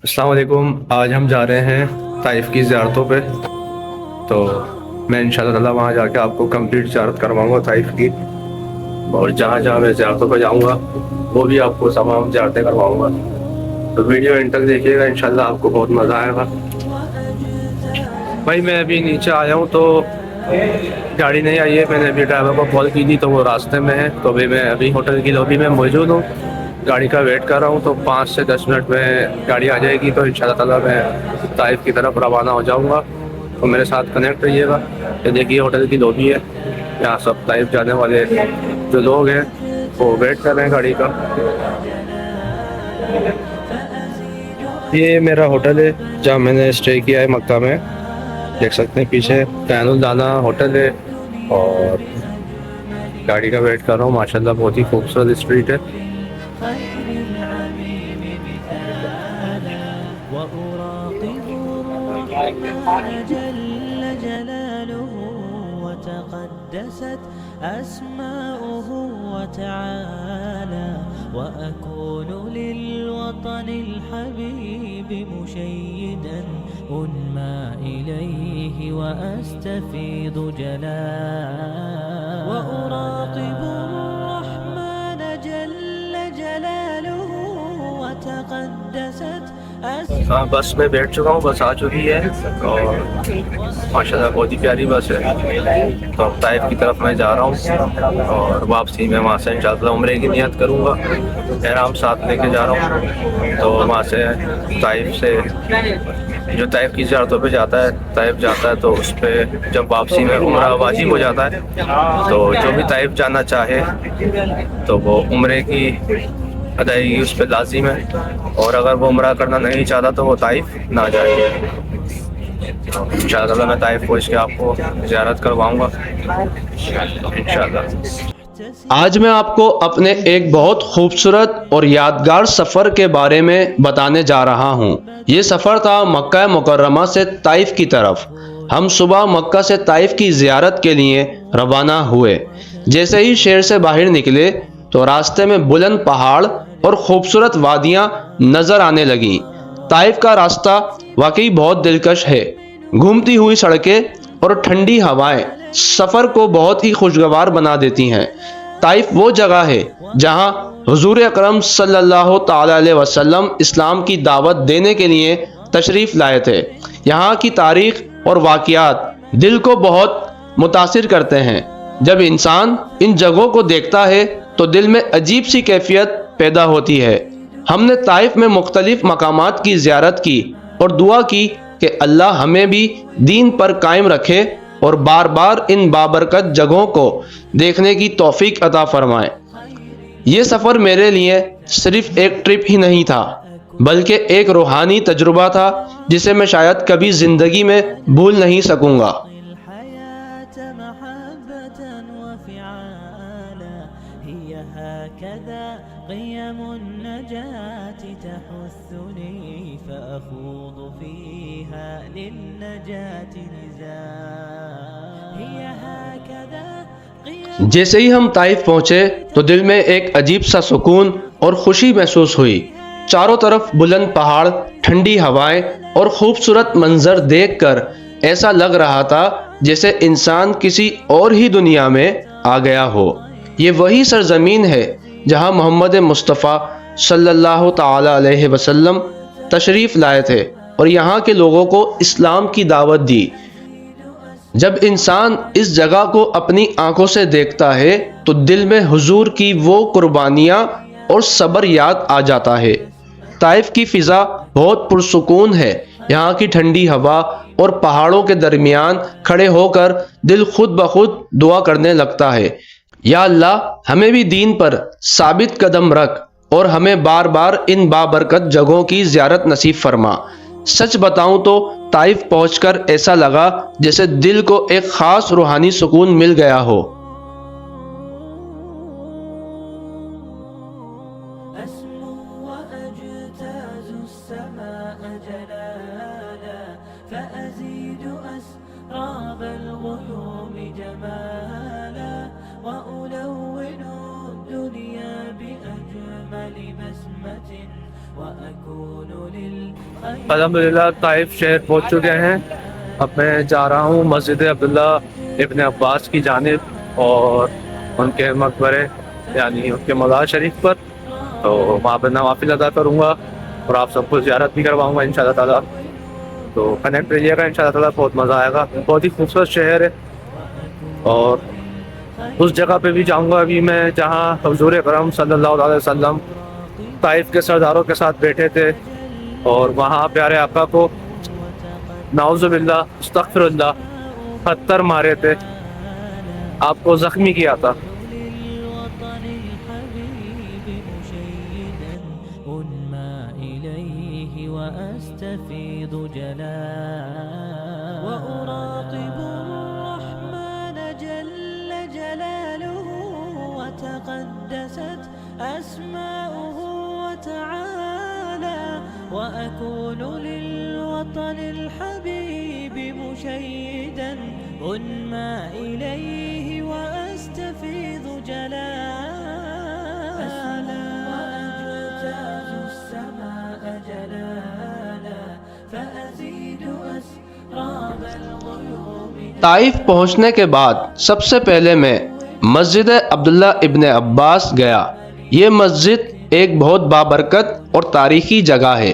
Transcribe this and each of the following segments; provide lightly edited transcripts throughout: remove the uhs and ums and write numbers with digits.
السلام علیکم۔ آج ہم جا رہے ہیں طائف کی زیارتوں پہ، تو میں انشاءاللہ تعالیٰ وہاں جا کے آپ کو کمپلیٹ زیارت کرواؤں گا طائف کی، اور جہاں جہاں میں زیارتوں پہ جاؤں گا وہ بھی آپ کو تمام زیارتیں کرواؤں گا۔ تو ویڈیو اینڈ تک دیکھیے گا، انشاءاللہ آپ کو بہت مزہ آئے گا۔ بھائی میں ابھی نیچے آیا ہوں تو گاڑی نہیں آئی ہے، میں نے ابھی ڈرائیور کو کال کی تھی تو وہ راستے میں ہے، تو ابھی میں ہوٹل کی لابی میں موجود ہوں، گاڑی کا ویٹ کر رہا ہوں۔ تو 5 سے 10 منٹ میں گاڑی آ جائے گی تو انشاءاللہ تعالیٰ میں طائف کی طرف روانہ ہو جاؤں گا۔ تو میرے ساتھ کنیکٹ رہیے گا۔ یہ دیکھیے ہوٹل کی لابی ہے، یہاں سب طائف جانے والے جو لوگ ہیں وہ ویٹ کر رہے ہیں گاڑی کا۔ یہ میرا ہوٹل ہے جہاں میں نے اسٹے کیا ہے مکہ میں، دیکھ سکتے ہیں پیچھے قین الدانہ ہوٹل ہے، اور گاڑی کا ویٹ کر رہا ہوں۔ ماشاءاللہ بہت ہی خوبصورت اسٹریٹ ہے۔ وأراقب الرحمن جل جلاله وتقدست أسماؤه وتعالى وأكون للوطن الحبيب مشيدا أنمى إليه وأستفيض جلاله وأراقب الرحمن جل جلاله وتقدست ہاں بس میں بیٹھ چکا ہوں، بس آ چکی ہے، اور ماشاءاللہ بہت ہی پیاری بس ہے۔ تو اب طائف کی طرف میں جا رہا ہوں، اور واپسی میں وہاں سے انشاءاللہ عمرے کی نیت کروں گا، احرام ساتھ لے کے جا رہا ہوں۔ تو وہاں سے طائف سے جو طائف کی زیارتوں پہ جاتا ہے، طائف جاتا ہے تو اس پہ جب واپسی میں عمرہ واجب ہو جاتا ہے، تو جو بھی طائف جانا چاہے تو وہ عمرے کی ادائیگی اس پہ لازم ہے، اور اگر وہ عمرہ کرنا نہیں چاہتا تو وہ طائف نہ جائے۔ انشاءاللہ میں طائف پہنچ کے آپ کو زیارت کرواؤں گا انشاءاللہ۔ آج میں آپ کو اپنے ایک بہت خوبصورت اور یادگار سفر کے بارے میں بتانے جا رہا ہوں۔ یہ سفر تھا مکہ مکرمہ سے طائف کی طرف۔ ہم صبح مکہ سے طائف کی زیارت کے لیے روانہ ہوئے۔ جیسے ہی شہر سے باہر نکلے تو راستے میں بلند پہاڑ اور خوبصورت وادیاں نظر آنے لگیں۔ طائف کا راستہ واقعی بہت دلکش ہے۔ گھومتی ہوئی سڑکیں اور ٹھنڈی ہوائیں سفر کو بہت ہی خوشگوار بنا دیتی ہیں۔ طائف وہ جگہ ہے جہاں حضور اکرم صلی اللہ تعالی علیہ وسلم اسلام کی دعوت دینے کے لیے تشریف لائے تھے۔ یہاں کی تاریخ اور واقعات دل کو بہت متاثر کرتے ہیں۔ جب انسان ان جگہوں کو دیکھتا ہے تو دل میں عجیب سی کیفیت پیدا ہوتی ہے۔ ہم نے طائف میں مختلف مقامات کی زیارت کی اور دعا کی کہ اللہ ہمیں بھی دین پر قائم رکھے اور بار بار ان بابرکت جگہوں کو دیکھنے کی توفیق عطا فرمائے۔ یہ سفر میرے لیے صرف ایک ٹرپ ہی نہیں تھا، بلکہ ایک روحانی تجربہ تھا جسے میں شاید کبھی زندگی میں بھول نہیں سکوں گا۔ قيم النجاة تحثني فأخوض فيها للنجاة نزاع هي هكذا جیسے ہی ہم طائف پہنچے تو دل میں ایک عجیب سا سکون اور خوشی محسوس ہوئی۔ چاروں طرف بلند پہاڑ، ٹھنڈی ہوائیں اور خوبصورت منظر دیکھ کر ایسا لگ رہا تھا جیسے انسان کسی اور ہی دنیا میں آ گیا ہو۔ یہ وہی سرزمین ہے جہاں محمد مصطفیٰ صلی اللہ تعالی علیہ وسلم تشریف لائے تھے اور یہاں کے لوگوں کو اسلام کی دعوت دی۔ جب انسان اس جگہ کو اپنی آنکھوں سے دیکھتا ہے تو دل میں حضور کی وہ قربانیاں اور صبر یاد آ جاتا ہے۔ طائف کی فضا بہت پرسکون ہے۔ یہاں کی ٹھنڈی ہوا اور پہاڑوں کے درمیان کھڑے ہو کر دل خود بخود دعا کرنے لگتا ہے، یا اللہ ہمیں بھی دین پر ثابت قدم رکھ اور ہمیں بار بار ان بابرکت جگہوں کی زیارت نصیب فرما۔ سچ بتاؤں تو طائف پہنچ کر ایسا لگا جیسے دل کو ایک خاص روحانی سکون مل گیا ہو۔ فأزيد أسراب الغيوم جمالا وألون الدنيا بأجمل بسمة وأكون للخلق الحمدللہ طائف شہر پہنچ چکے ہیں. اب میں جا رہا ہوں مسجد عبداللہ ابن عباس کی جانب اور ان کے مقبرے یعنی ان کے مزار شریف پر. تو وہاں پہ نوافل ادا کروں گا اور آپ سب کو زیارت بھی کرواؤں گا انشاءاللہ تعالیٰ. تو کنیکٹ رہیے گا انشاءاللہ تعالیٰ, بہت مزہ آئے گا. بہت ہی خوبصورت شہر ہے اور اس جگہ پہ بھی جاؤں گا ابھی میں جہاں حضور اکرم صلی اللہ علیہ وسلم طائف کے سرداروں کے ساتھ بیٹھے تھے اور وہاں پیارے آقا کو نعوذ باللہ استغفر اللہ پتھر مارے تھے, آپ کو زخمی کیا تھا. للوطن الحبيب مشيدا أنمى إليه وأستفيض جلال وأراقب الرحمن جل جلاله وتقدست أسماؤه وتعالى وأكون للوطن الحبيب مشيدا أنمى إليه وأستفيض جلالا وأجتاز السماء جلالا فأزيد أسراب الغيوم. طائف پہنچنے کے بعد سب سے پہلے میں مسجد عبداللہ ابن عباس گیا. یہ مسجد ایک بہت بابرکت اور تاریخی جگہ ہے.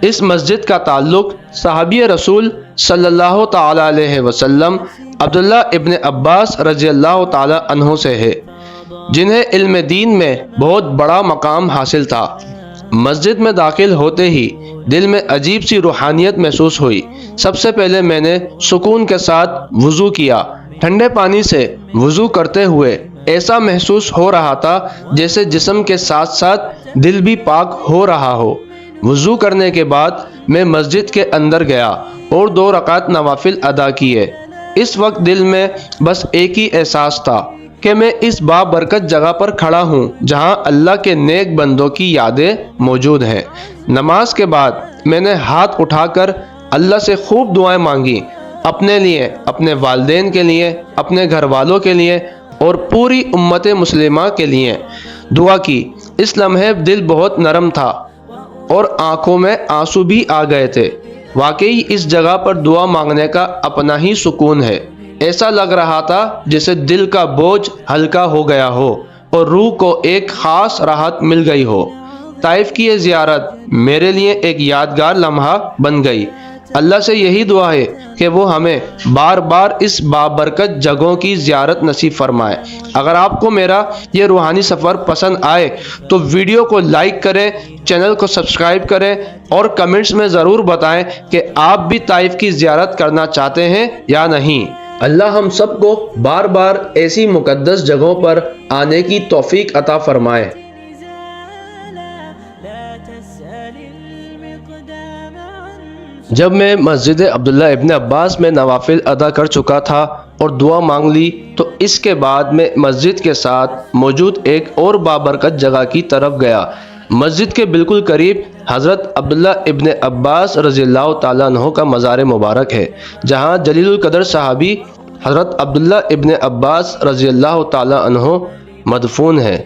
اس مسجد کا تعلق صحابی رسول صلی اللہ تعالی علیہ وسلم عبداللہ ابن عباس رضی اللہ تعالی عنہ سے ہے, جنہیں علم دین میں بہت بڑا مقام حاصل تھا. مسجد میں داخل ہوتے ہی دل میں عجیب سی روحانیت محسوس ہوئی. سب سے پہلے میں نے سکون کے ساتھ وضو کیا. ٹھنڈے پانی سے وضو کرتے ہوئے ایسا محسوس ہو رہا تھا جیسے جسم کے ساتھ ساتھ دل بھی پاک ہو رہا ہو. وضو کرنے کے بعد میں مسجد کے اندر گیا اور 2 رکعت نوافل ادا کیے. اس وقت دل میں بس ایک ہی احساس تھا کہ میں اس بابرکت جگہ پر کھڑا ہوں جہاں اللہ کے نیک بندوں کی یادیں موجود ہیں. نماز کے بعد میں نے ہاتھ اٹھا کر اللہ سے خوب دعائیں مانگی, اپنے لیے, اپنے والدین کے لیے, اپنے گھر والوں کے لیے اور پوری امت مسلمہ کے لیے دعا کی. اس لمحے دل بہت نرم تھا اور آنکھوں میں آنسو بھی آ گئے تھے. واقعی اس جگہ پر دعا مانگنے کا اپنا ہی سکون ہے. ایسا لگ رہا تھا جیسے دل کا بوجھ ہلکا ہو گیا ہو اور روح کو ایک خاص راحت مل گئی ہو. طائف کی یہ زیارت میرے لیے ایک یادگار لمحہ بن گئی. اللہ سے یہی دعا ہے کہ وہ ہمیں بار بار اس بابرکت جگہوں کی زیارت نصیب فرمائے. اگر آپ کو میرا یہ روحانی سفر پسند آئے تو ویڈیو کو لائک کریں, چینل کو سبسکرائب کریں اور کمنٹس میں ضرور بتائیں کہ آپ بھی طائف کی زیارت کرنا چاہتے ہیں یا نہیں. اللہ ہم سب کو بار بار ایسی مقدس جگہوں پر آنے کی توفیق عطا فرمائے. لا تسأل المقدام عن جب میں مسجد عبداللہ ابن عباس میں نوافل ادا کر چکا تھا اور دعا مانگ لی تو اس کے بعد میں مسجد کے ساتھ موجود ایک اور بابرکت جگہ کی طرف گیا. مسجد کے بالکل قریب حضرت عبداللہ ابن عباس رضی اللہ تعالیٰ عنہ کا مزار مبارک ہے, جہاں جلیل القدر صحابی حضرت عبداللہ ابن عباس رضی اللہ تعالیٰ عنہ مدفون ہے.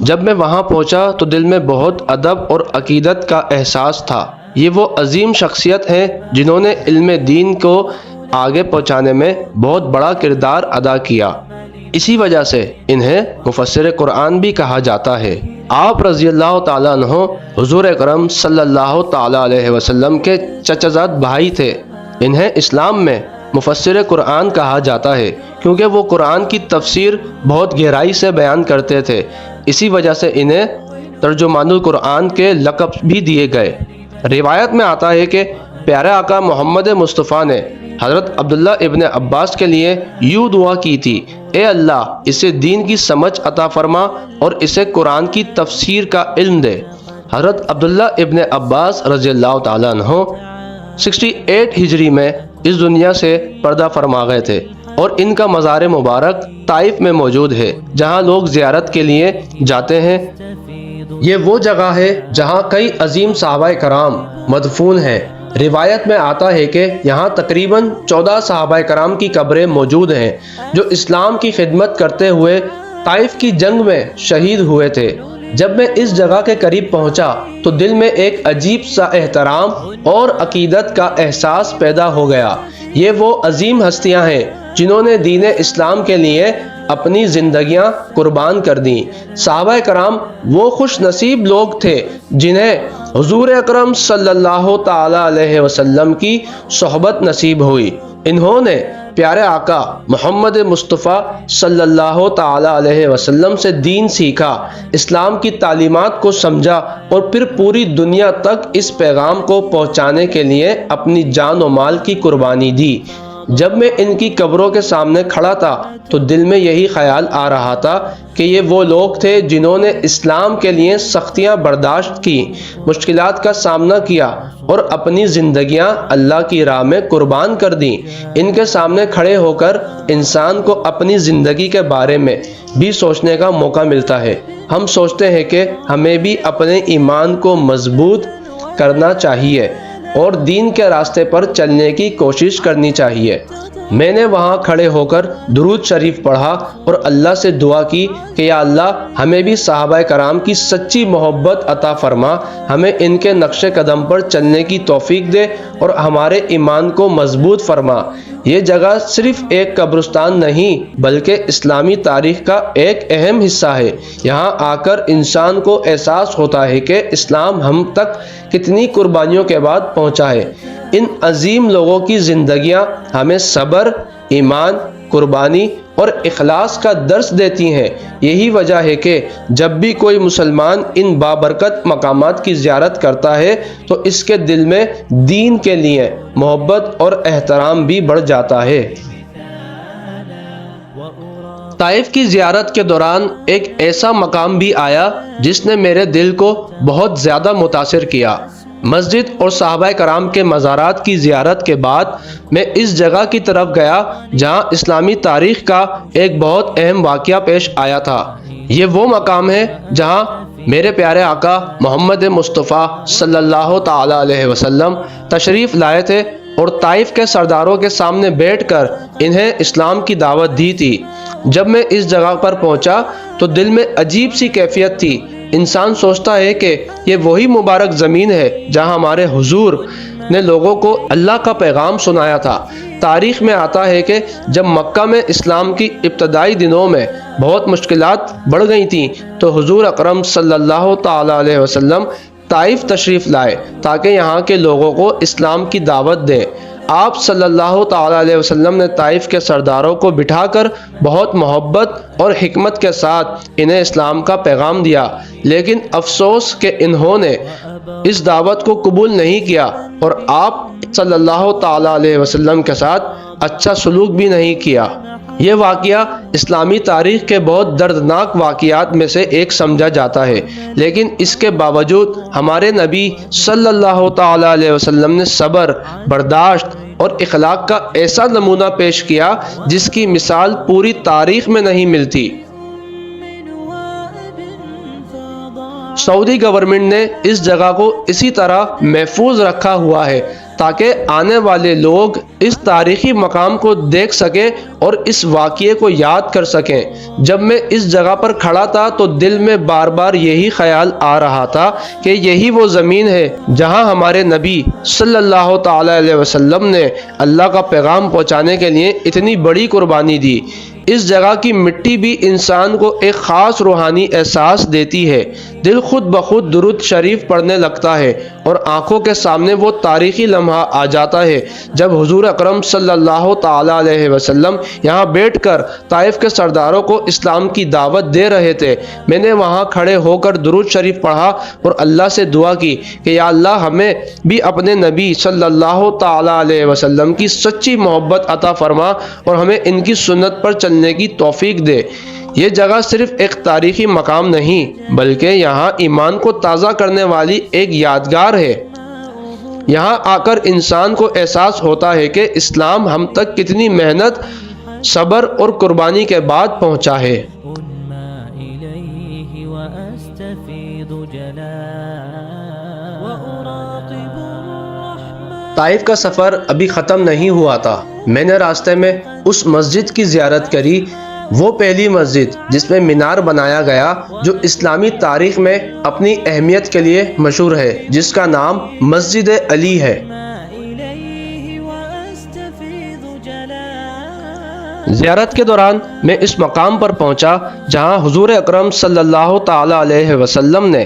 جب میں وہاں پہنچا تو دل میں بہت ادب اور عقیدت کا احساس تھا. یہ وہ عظیم شخصیت ہیں جنہوں نے علم دین کو آگے پہنچانے میں بہت بڑا کردار ادا کیا. اسی وجہ سے انہیں مفسر قرآن بھی کہا جاتا ہے. آپ رضی اللہ تعالیٰ عنہ حضور اکرم صلی اللہ تعالیٰ علیہ وسلم کے چچا زاد بھائی تھے. انہیں اسلام میں مفسر قرآن کہا جاتا ہے کیونکہ وہ قرآن کی تفسیر بہت گہرائی سے بیان کرتے تھے. اسی وجہ سے انہیں ترجمان القرآن کے لقب بھی دیے گئے. روایت میں آتا ہے کہ پیارے آقا محمد مصطفیٰ نے حضرت عبداللہ ابن عباس کے لیے یوں دعا کی تھی, اے اللہ اسے دین کی سمجھ عطا فرما اور اسے قرآن کی تفسیر کا علم دے. حضرت عبداللہ ابن عباس رضی اللہ تعالیٰ عنہ 68 ہجری میں اس دنیا سے پردہ فرما گئے تھے اور ان کا مزار مبارک طائف میں موجود ہے جہاں لوگ زیارت کے لیے جاتے ہیں. یہ وہ جگہ ہے جہاں کئی عظیم صحابہ کرام مدفون ہیں. روایت میں آتا ہے کہ یہاں تقریباً 14 صحابہ کرام کی قبریں موجود ہیں جو اسلام کی خدمت کرتے ہوئے طائف کی جنگ میں شہید ہوئے تھے. جب میں اس جگہ کے قریب پہنچا تو دل میں ایک عجیب سا احترام اور عقیدت کا احساس پیدا ہو گیا۔ یہ وہ عظیم ہستیاں ہیں جنہوں نے دین اسلام کے لیے اپنی زندگیاں قربان کر دیں۔ صحابہ کرام وہ خوش نصیب لوگ تھے جنہیں حضور اکرم صلی اللہ تعالی علیہ وسلم کی صحبت نصیب ہوئی۔ انہوں نے پیارے آقا محمد مصطفیٰ صلی اللہ تعالی علیہ وسلم سے دین سیکھا، اسلام کی تعلیمات کو سمجھا اور پھر پوری دنیا تک اس پیغام کو پہنچانے کے لیے اپنی جان و مال کی قربانی دی۔ جب میں ان کی قبروں کے سامنے کھڑا تھا تو دل میں یہی خیال آ رہا تھا کہ یہ وہ لوگ تھے جنہوں نے اسلام کے لیے سختیاں برداشت کی، مشکلات کا سامنا کیا اور اپنی زندگیاں اللہ کی راہ میں قربان کر دیں۔ ان کے سامنے کھڑے ہو کر انسان کو اپنی زندگی کے بارے میں بھی سوچنے کا موقع ملتا ہے۔ ہم سوچتے ہیں کہ ہمیں بھی اپنے ایمان کو مضبوط کرنا چاہیے اور دین کے راستے پر چلنے کی کوشش کرنی چاہیے۔ میں نے وہاں کھڑے ہو کر درود شریف پڑھا اور اللہ سے دعا کی کہ یا اللہ ہمیں بھی صحابہ کرام کی سچی محبت عطا فرما، ہمیں ان کے نقش قدم پر چلنے کی توفیق دے اور ہمارے ایمان کو مضبوط فرما۔ یہ جگہ صرف ایک قبرستان نہیں بلکہ اسلامی تاریخ کا ایک اہم حصہ ہے۔ یہاں آ کر انسان کو احساس ہوتا ہے کہ اسلام ہم تک کتنی قربانیوں کے بعد پہنچا ہے۔ ان عظیم لوگوں کی زندگیاں ہمیں صبر، ایمان، قربانی اور اخلاص کا درس دیتی ہیں۔ یہی وجہ ہے کہ جب بھی کوئی مسلمان ان بابرکت مقامات کی زیارت کرتا ہے تو اس کے دل میں دین کے لیے محبت اور احترام بھی بڑھ جاتا ہے۔ طائف کی زیارت کے دوران ایک ایسا مقام بھی آیا جس نے میرے دل کو بہت زیادہ متاثر کیا۔ مسجد اور صحابہ کرام کے مزارات کی زیارت کے بعد میں اس جگہ کی طرف گیا جہاں اسلامی تاریخ کا ایک بہت اہم واقعہ پیش آیا تھا۔ یہ وہ مقام ہے جہاں میرے پیارے آقا محمد مصطفیٰ صلی اللہ تعالی علیہ وسلم تشریف لائے تھے اور طائف کے سرداروں کے سامنے بیٹھ کر انہیں اسلام کی دعوت دی تھی۔ جب میں اس جگہ پر پہنچا تو دل میں عجیب سی کیفیت تھی۔ انسان سوچتا ہے کہ یہ وہی مبارک زمین ہے جہاں ہمارے حضور نے لوگوں کو اللہ کا پیغام سنایا تھا۔ تاریخ میں آتا ہے کہ جب مکہ میں اسلام کی ابتدائی دنوں میں بہت مشکلات بڑھ گئی تھیں تو حضور اکرم صلی اللہ تعالی علیہ وسلم طائف تشریف لائے تاکہ یہاں کے لوگوں کو اسلام کی دعوت دیں۔ آپ صلی اللہ تعالی علیہ وسلم نے طائف کے سرداروں کو بٹھا کر بہت محبت اور حکمت کے ساتھ انہیں اسلام کا پیغام دیا، لیکن افسوس کہ انہوں نے اس دعوت کو قبول نہیں کیا اور آپ صلی اللہ تعالی علیہ وسلم کے ساتھ اچھا سلوک بھی نہیں کیا۔ یہ واقعہ اسلامی تاریخ کے بہت دردناک واقعات میں سے ایک سمجھا جاتا ہے، لیکن اس کے باوجود ہمارے نبی صلی اللہ تعالی علیہ وسلم نے صبر، برداشت اور اخلاق کا ایسا نمونہ پیش کیا جس کی مثال پوری تاریخ میں نہیں ملتی۔ سعودی گورنمنٹ نے اس جگہ کو اسی طرح محفوظ رکھا ہوا ہے تاکہ آنے والے لوگ اس تاریخی مقام کو دیکھ سکیں اور اس واقعے کو یاد کر سکیں۔ جب میں اس جگہ پر کھڑا تھا تو دل میں بار بار یہی خیال آ رہا تھا کہ یہی وہ زمین ہے جہاں ہمارے نبی صلی اللہ تعالی علیہ وسلم نے اللہ کا پیغام پہنچانے کے لیے اتنی بڑی قربانی دی۔ اس جگہ کی مٹی بھی انسان کو ایک خاص روحانی احساس دیتی ہے۔ دل خود بخود درود شریف پڑھنے لگتا ہے اور آنکھوں کے سامنے وہ تاریخی لمحہ آ جاتا ہے جب حضور اکرم صلی اللہ تعالی علیہ وسلم یہاں بیٹھ کر طائف کے سرداروں کو اسلام کی دعوت دے رہے تھے۔ میں نے وہاں کھڑے ہو کر درود شریف پڑھا اور اللہ سے دعا کی کہ یا اللہ ہمیں بھی اپنے نبی صلی اللہ تعالی علیہ وسلم کی سچی محبت عطا فرما اور ہمیں ان کی سنت پر چلنے کی توفیق دے۔ یہ جگہ صرف ایک تاریخی مقام نہیں بلکہ یہاں ایمان کو تازہ کرنے والی ایک یادگار ہے۔ یہاں آ کر انسان کو احساس ہوتا ہے کہ اسلام ہم تک کتنی محنت، صبر اور قربانی کے بعد پہنچا ہے۔ طائف کا سفر ابھی ختم نہیں ہوا تھا۔ میں نے راستے میں اس مسجد کی زیارت کری وہ پہلی مسجد جس میں مینار بنایا گیا جو اسلامی تاریخ میں اپنی اہمیت کے لیے مشہور ہے، جس کا نام مسجد علی ہے۔ إليه وأستفيض جلالا زیارت کے دوران میں اس مقام پر پہنچا جہاں حضور اکرم صلی اللہ تعالی علیہ وسلم نے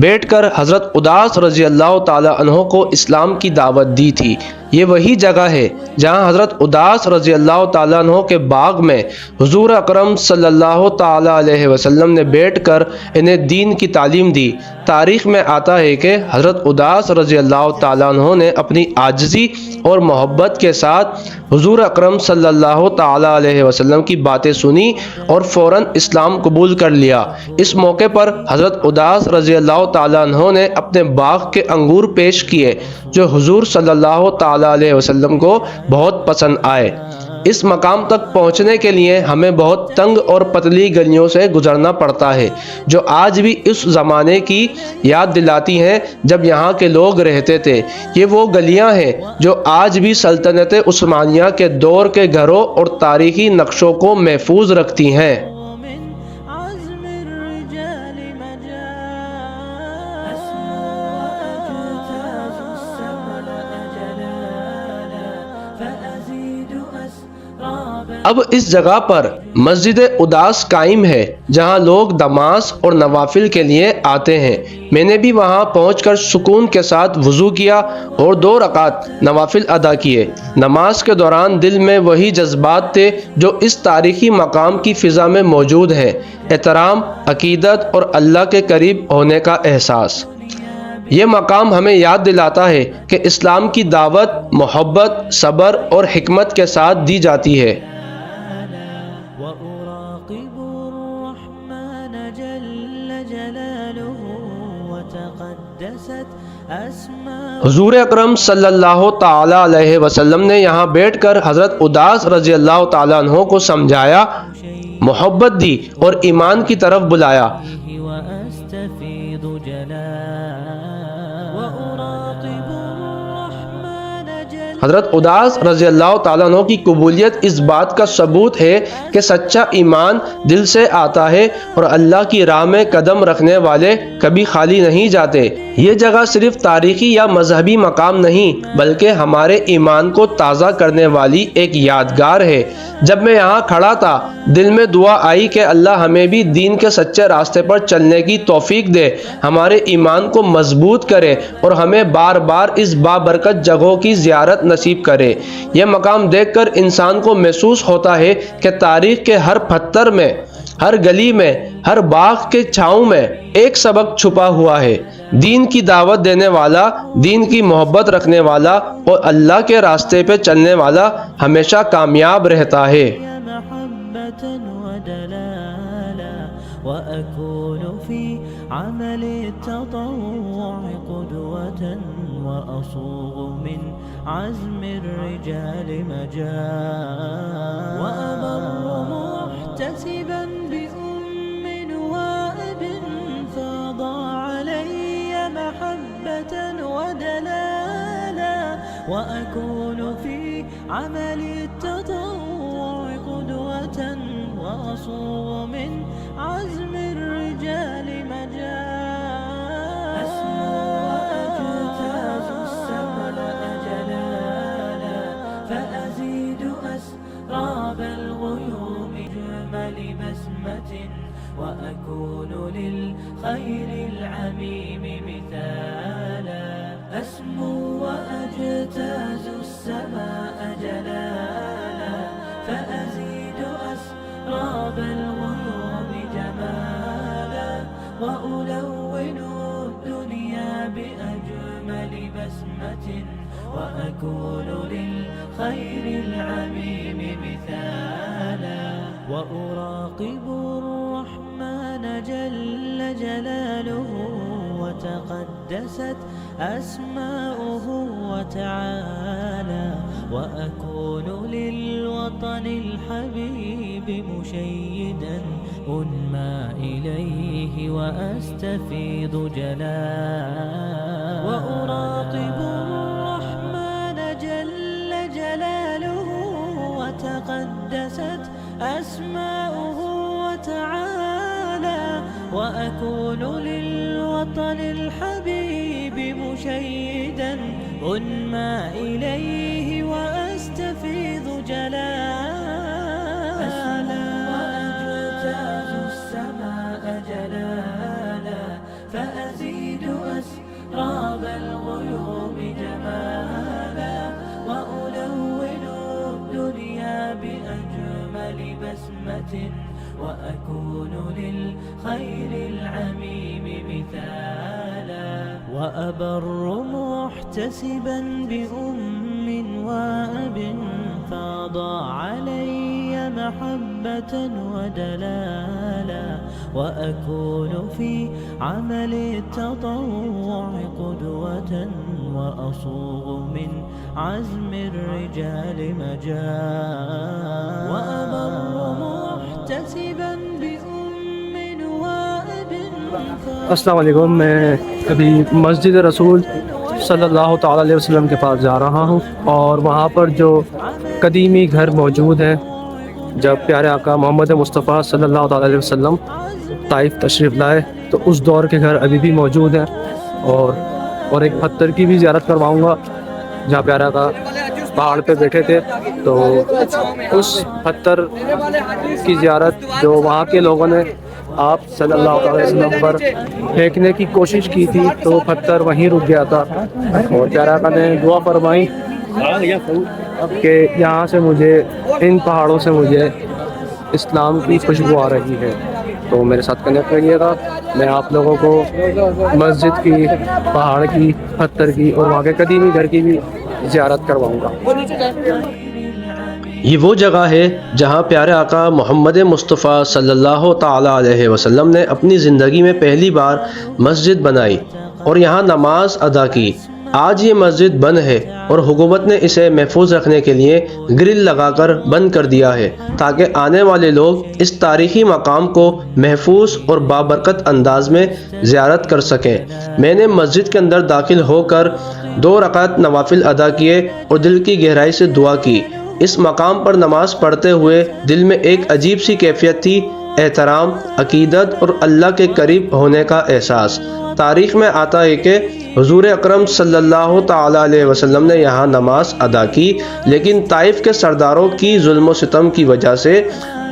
بیٹھ کر حضرت اداس رضی اللہ تعالی عنہ کو اسلام کی دعوت دی تھی۔ یہ وہی جگہ ہے جہاں حضرت اداس رضی اللہ تعالیٰ عنہ کے باغ میں حضور اکرم صلی اللہ تعالی علیہ وسلم نے بیٹھ کر انہیں دین کی تعلیم دی۔ تاریخ میں آتا ہے کہ حضرت اداس رضی اللہ تعالیٰ عنہ نے اپنی عاجزی اور محبت کے ساتھ حضور اکرم صلی اللہ تعالی علیہ وسلم کی باتیں سنی اور فوراً اسلام قبول کر لیا۔ اس موقع پر حضرت اداس رضی اللہ تعالیٰ عنہ نے اپنے باغ کے انگور پیش کیے جو حضور صلی اللہ تعالی علیہ وسلم کو بہت پسند آئے۔ اس مقام تک پہنچنے کے لیے ہمیں بہت تنگ اور پتلی گلیوں سے گزرنا پڑتا ہے جو آج بھی اس زمانے کی یاد دلاتی ہیں جب یہاں کے لوگ رہتے تھے۔ یہ وہ گلیاں ہیں جو آج بھی سلطنت عثمانیہ کے دور کے گھروں اور تاریخی نقشوں کو محفوظ رکھتی ہیں۔ ومن عزم الرجال مجال أسمو وأجتاز السماء جلالا فأزيد أسراب اب اس جگہ پر مسجد اداس قائم ہے جہاں لوگ نماز اور نوافل کے لیے آتے ہیں۔ میں نے بھی وہاں پہنچ کر سکون کے ساتھ وضو کیا اور 2 رکعت نوافل ادا کیے۔ نماز کے دوران دل میں وہی جذبات تھے جو اس تاریخی مقام کی فضا میں موجود ہیں: احترام، عقیدت اور اللہ کے قریب ہونے کا احساس۔ یہ مقام ہمیں یاد دلاتا ہے کہ اسلام کی دعوت محبت، صبر اور حکمت کے ساتھ دی جاتی ہے۔ وأراقب الرحمن جل جلاله وتقدست أسماؤه حضور اکرم صلی اللہ تعالی علیہ وسلم نے یہاں بیٹھ کر حضرت اداس رضی اللہ تعالیٰ عنہ کو سمجھایا، محبت دی اور ایمان کی طرف بلایا۔ وأستفيض جلالا وأراقب الرحمن جل حضرت اداس رضی اللہ تعالیٰ عنہ کی قبولیت اس بات کا ثبوت ہے کہ سچا ایمان دل سے آتا ہے اور اللہ کی راہ میں قدم رکھنے والے کبھی خالی نہیں جاتے۔ یہ جگہ صرف تاریخی یا مذہبی مقام نہیں بلکہ ہمارے ایمان کو تازہ کرنے والی ایک یادگار ہے۔ جب میں یہاں کھڑا تھا دل میں دعا آئی کہ اللہ ہمیں بھی دین کے سچے راستے پر چلنے کی توفیق دے، ہمارے ایمان کو مضبوط کرے اور ہمیں بار بار اس بابرکت جگہوں کی زیارت نصیب کرے۔ یہ مقام دیکھ کر انسان کو محسوس ہوتا ہے کہ تاریخ کے ہر پتھر میں، ہر گلی میں، ہر باغ کے چھاؤں میں ایک سبق چھپا ہوا ہے۔ دین کی دعوت دینے والا، دین کی محبت رکھنے والا اور اللہ کے راستے پہ چلنے والا ہمیشہ کامیاب رہتا ہے۔ محبة ودلالا وأكون في عمل التطوع قدوة وأصوغ من عزم الرجال مجال وأبر محتسبا بأم وأب فاض علي محبة ودلالا وأكون في عمل التطوع قدوة وأصوغ من عزم الرجال مجال أسمو وأجتاز السماء جلالا فأزيد أسراب الغيوم جمل بسمة وأكون للخير العميم مثالا أسمو وأجتاز السماء جلالا فأزيد أسراب الغيوم جمالا وألون الدنيا بأجمل بسمة وأكون للخير العميم مثالا وأراقب الرحمن جل جلاله وتقدست أسماؤه وتعالى وأكون للوطن الحبيب مشيدا أنمى إليه وأستفيض جلالا وأراقب الرحمن جل جلاله وتقدست أسماؤه وأكون للوطن الحبيب مشيدا أنمى إليه وأستفيض جلالا وأجتاز السماء جلالا فأزيد أسراب الغيوم جمالا وألون الدنيا بأجمل بسمة وأكون للخير العميم مثالا وأبر محتسبا بأم وأب فاض علي محبة ودلالا وأكون في عمل التطوع قدوة وأصوغ من عزم الرجال مجال وأبر محتسبا بأم وأب السلام علیکم. میں ابھی مسجد رسول صلی اللہ تعالیٰ علیہ وسلم کے پاس جا رہا ہوں اور وہاں پر جو قدیمی گھر موجود ہیں جب پیارے آقا محمد مصطفیٰ صلی اللہ تعالیٰ علیہ وسلم طائف تشریف لائے تو اس دور کے گھر ابھی بھی موجود ہیں اور ایک پتھر کی بھی زیارت کرواؤں گا جہاں پیارے آقا پہاڑ پہ بیٹھے تھے. تو اس پتھر کی زیارت جو وہاں کے لوگوں نے آپ صلی اللہ علیہ وسلم پر پھینکنے کی کوشش کی تھی تو پتھر وہیں رک گیا تھا اور پیارے آقا نے دعا فرمائی کہ یہاں سے مجھے ان پہاڑوں سے مجھے اسلام کی خوشبو آ رہی ہے. تو میرے ساتھ کنیکٹ رہیے گا. میں آپ لوگوں کو مسجد کی، پہاڑ کی، پتھر کی اور وہاں کے قدیمی گھر کی بھی زیارت کرواؤں گا. یہ وہ جگہ ہے جہاں پیارے آقا محمد مصطفیٰ صلی اللہ تعالیٰ علیہ وسلم نے اپنی زندگی میں پہلی بار مسجد بنائی اور یہاں نماز ادا کی. آج یہ مسجد بند ہے اور حکومت نے اسے محفوظ رکھنے کے لیے گرل لگا کر بند کر دیا ہے تاکہ آنے والے لوگ اس تاریخی مقام کو محفوظ اور بابرکت انداز میں زیارت کر سکیں. میں نے مسجد کے اندر داخل ہو کر 2 رکعت نوافل ادا کیے اور دل کی گہرائی سے دعا کی. اس مقام پر نماز پڑھتے ہوئے دل میں ایک عجیب سی کیفیت تھی، احترام، عقیدت اور اللہ کے قریب ہونے کا احساس. تاریخ میں آتا ہے کہ حضور اکرم صلی اللہ تعالیٰ علیہ وسلم نے یہاں نماز ادا کی، لیکن طائف کے سرداروں کی ظلم و ستم کی وجہ سے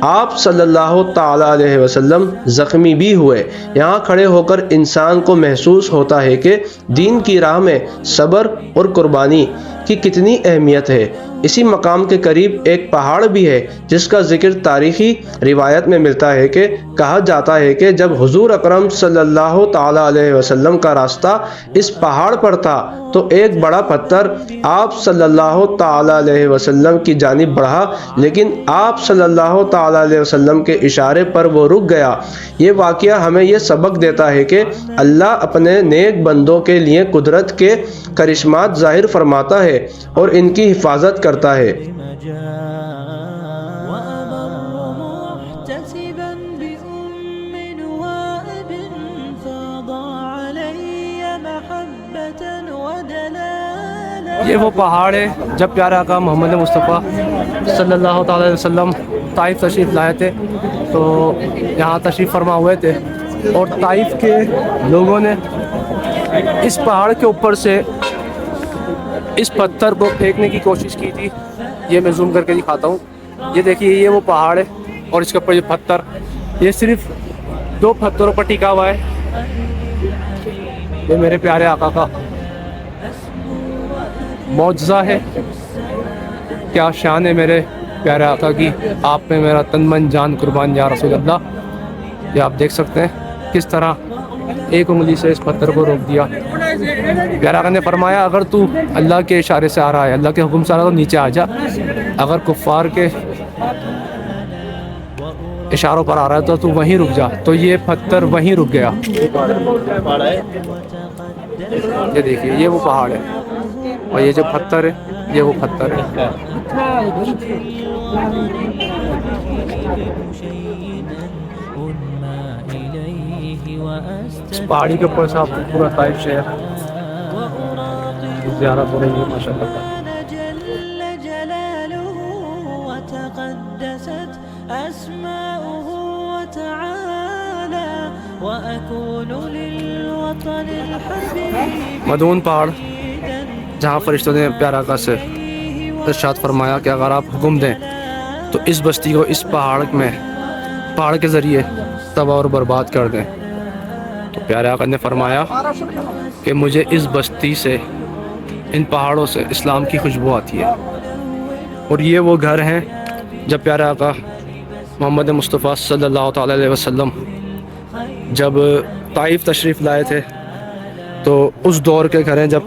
آپ صلی اللہ تعالیٰ علیہ وسلم زخمی بھی ہوئے. یہاں کھڑے ہو کر انسان کو محسوس ہوتا ہے کہ دین کی راہ میں صبر اور قربانی کی کتنی اہمیت ہے. اسی مقام کے قریب ایک پہاڑ بھی ہے جس کا ذکر تاریخی روایت میں ملتا ہے کہ کہا جاتا ہے کہ جب حضور اکرم صلی اللہ تعالیٰ علیہ وسلم کا راستہ اس پہاڑ پر تھا تو ایک بڑا پتھر آپ صلی اللہ تعالیٰ علیہ وسلم کی جانب بڑھا، لیکن آپ صلی اللہ تعالیٰ علیہ وسلم کے اشارے پر وہ رک گیا. یہ واقعہ ہمیں یہ سبق دیتا ہے کہ اللہ اپنے نیک بندوں کے لیے قدرت کے کرشمات ظاہر فرماتا ہے اور ان کی حفاظت کرتا ہے. یہ وہ پہاڑ ہے جب پیارے آقا محمد مصطفیٰ صلی اللہ تعالیٰ علیہ وسلم طائف تشریف لائے تھے تو یہاں تشریف فرما ہوئے تھے اور طائف کے لوگوں نے اس پہاڑ کے اوپر سے اس پتھر کو پھینکنے کی کوشش کی تھی. یہ میں زوم کر کے دکھاتا ہوں. یہ دیکھیے یہ وہ پہاڑ ہے اور اس کے اوپر یہ پتھر، یہ صرف 2 پتھروں پر ٹکا ہوا ہے. یہ میرے پیارے آقا کا معجزہ ہے. کیا شان ہے میرے پیارے آقا کی. آپ میں میرا تن من جان قربان یا رسول اللہ. یہ آپ دیکھ سکتے ہیں کس طرح ایک انگلی سے اس پتھر کو روک دیا. پیارے آقا نے فرمایا اگر تو اللہ کے اشارے سے آ رہا ہے، اللہ کے حکم سے آ رہا ہے تو نیچے آ جا، اگر کفار کے اشاروں پر آ رہا ہے تو وہیں رک جا. تو یہ پتھر وہیں رک گیا. یہ دیکھیے یہ وہ پہاڑ ہے اور یہ جو پتھر ہے یہ وہ پتھر ہے. اس پہاڑی کے اوپر سے آپ کو پورا طائف شہر زیارت ہو رہی ہے ماشاء اللہ. وأكون للوطن الحبيب مدون پہاڑ جہاں فرشتوں نے پیارے آقا سے ارشاد فرمایا کہ اگر آپ حکم دیں تو اس بستی کو اس پہاڑ کے ذریعے تباہ اور برباد کر دیں. تو پیارے آقا نے فرمایا کہ مجھے اس بستی سے، ان پہاڑوں سے اسلام کی خوشبو آتی ہے. اور یہ وہ گھر ہیں جب پیارے آقا محمد مصطفیٰ صلی اللہ تعالیٰ علیہ وسلم جب طائف تشریف لائے تھے تو اس دور کے گھر ہیں جب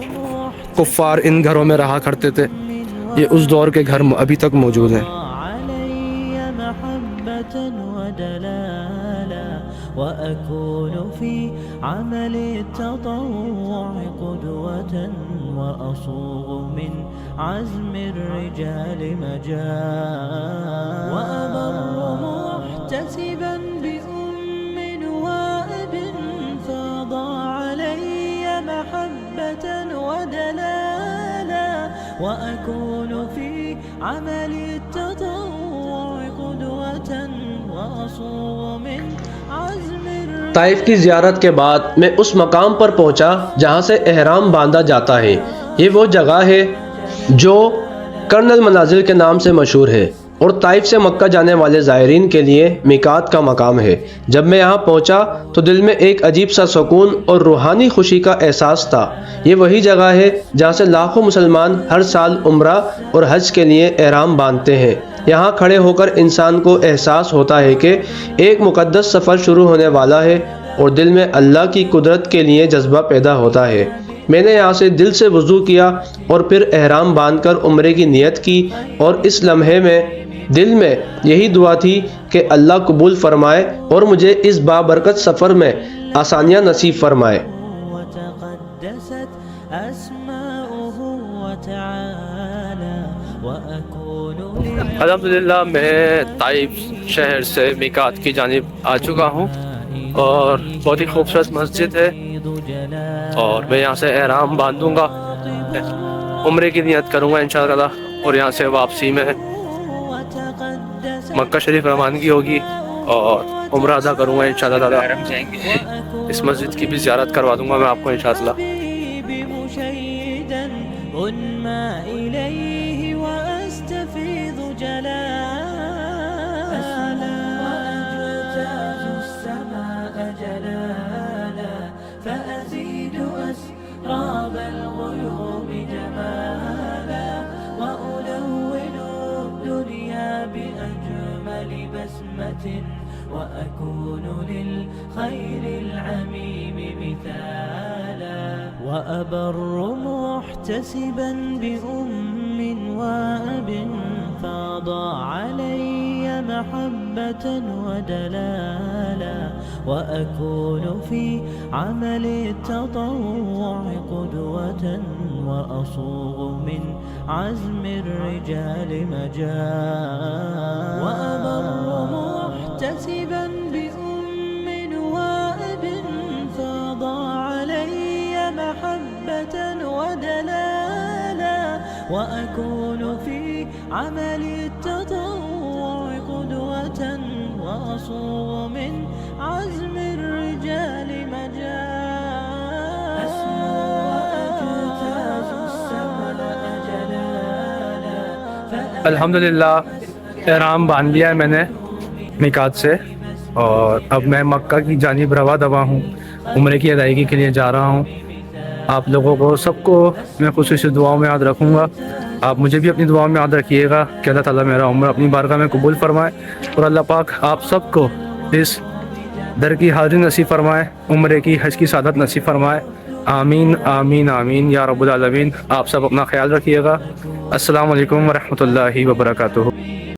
کفار ان گھروں میں رہا کرتے تھے. یہ اس دور کے گھر ابھی تک موجود ہیں. علي محبة ودلالا وأكون في عمل التطوع قدوة وأصوغ من عزم الرجال مجال وأبر محتسبا بأم وأب فاض علي محبة ودلالا وأكون في عمل التطوع قدوة وأصوغ من عزم طائف کی زیارت کے بعد میں اس مقام پر پہنچا جہاں سے احرام باندھا جاتا ہے. یہ وہ جگہ ہے جو کرن المنازل کے نام سے مشہور ہے اور طائف سے مکہ جانے والے زائرین کے لیے میقات کا مقام ہے. جب میں یہاں پہنچا تو دل میں ایک عجیب سا سکون اور روحانی خوشی کا احساس تھا. یہ وہی جگہ ہے جہاں سے لاکھوں مسلمان ہر سال عمرہ اور حج کے لیے احرام باندھتے ہیں. یہاں کھڑے ہو کر انسان کو احساس ہوتا ہے کہ ایک مقدس سفر شروع ہونے والا ہے اور دل میں اللہ کی قدرت کے لیے جذبہ پیدا ہوتا ہے. میں نے یہاں سے دل سے وضو کیا اور پھر احرام باندھ کر عمرے کی نیت کی اور اس لمحے میں دل میں یہی دعا تھی کہ اللہ قبول فرمائے اور مجھے اس بابرکت سفر میں آسانیاں نصیب فرمائے. وتقدست أسماؤه وتعالى وأكون الحمدللہ میں طائف شہر سے میقات کی جانب آ چکا ہوں اور بہت ہی خوبصورت مسجد ہے اور میں یہاں سے احرام باندھوں گا، عمرے کی نیت کروں گا انشاءاللہ اور یہاں سے واپسی میں مکہ شریف روانگی ہوگی اور عمرہ ادا کروں گا انشاءاللہ تعالی. اس مسجد کی بھی زیارت کروا دوں گا میں آپ کو انشاءاللہ. مشيدا أنمى إليه وأستفيض جلالا وأجتاز السماء جلالا فأزيد أسراب الغيوم جمالا وألون الدنيا بأجمل بسمة وأكون للخير العميم مثالا وأبر محتسبا بأم وأب فاض علي محبة ودلالا وأكون في عمل التطوع قدوة وأصوغ من عزم الرجال مجال وأبر محتسبا بأم وأب فاض علي محبة ودلالا وأكون في عمل التطوع قدوة وأصوغ من عزم الرجال مجال وأجتاز السماء جلالا الحمدللہ احرام باندھ لیا ہے میں نے میقات سے اور اب میں مکہ کی جانب رواں دوا ہوں، عمرے کی ادائیگی کے لیے جا رہا ہوں. آپ لوگوں کو سب کو میں خصوصی دعاؤں میں یاد رکھوں گا. آپ مجھے بھی اپنی دعاؤں میں یاد رکھیے گا کہ اللہ تعالیٰ میرا عمرہ اپنی بارگاہ میں قبول فرمائے اور اللہ پاک آپ سب کو اس در کی حاضری نصیب فرمائے، عمرے کی حج کی سعادت نصیب فرمائے. آمین آمین آمین یا رب العالمین. آپ سب اپنا خیال رکھیے گا. السلام علیکم ورحمۃ اللہ وبرکاتہ.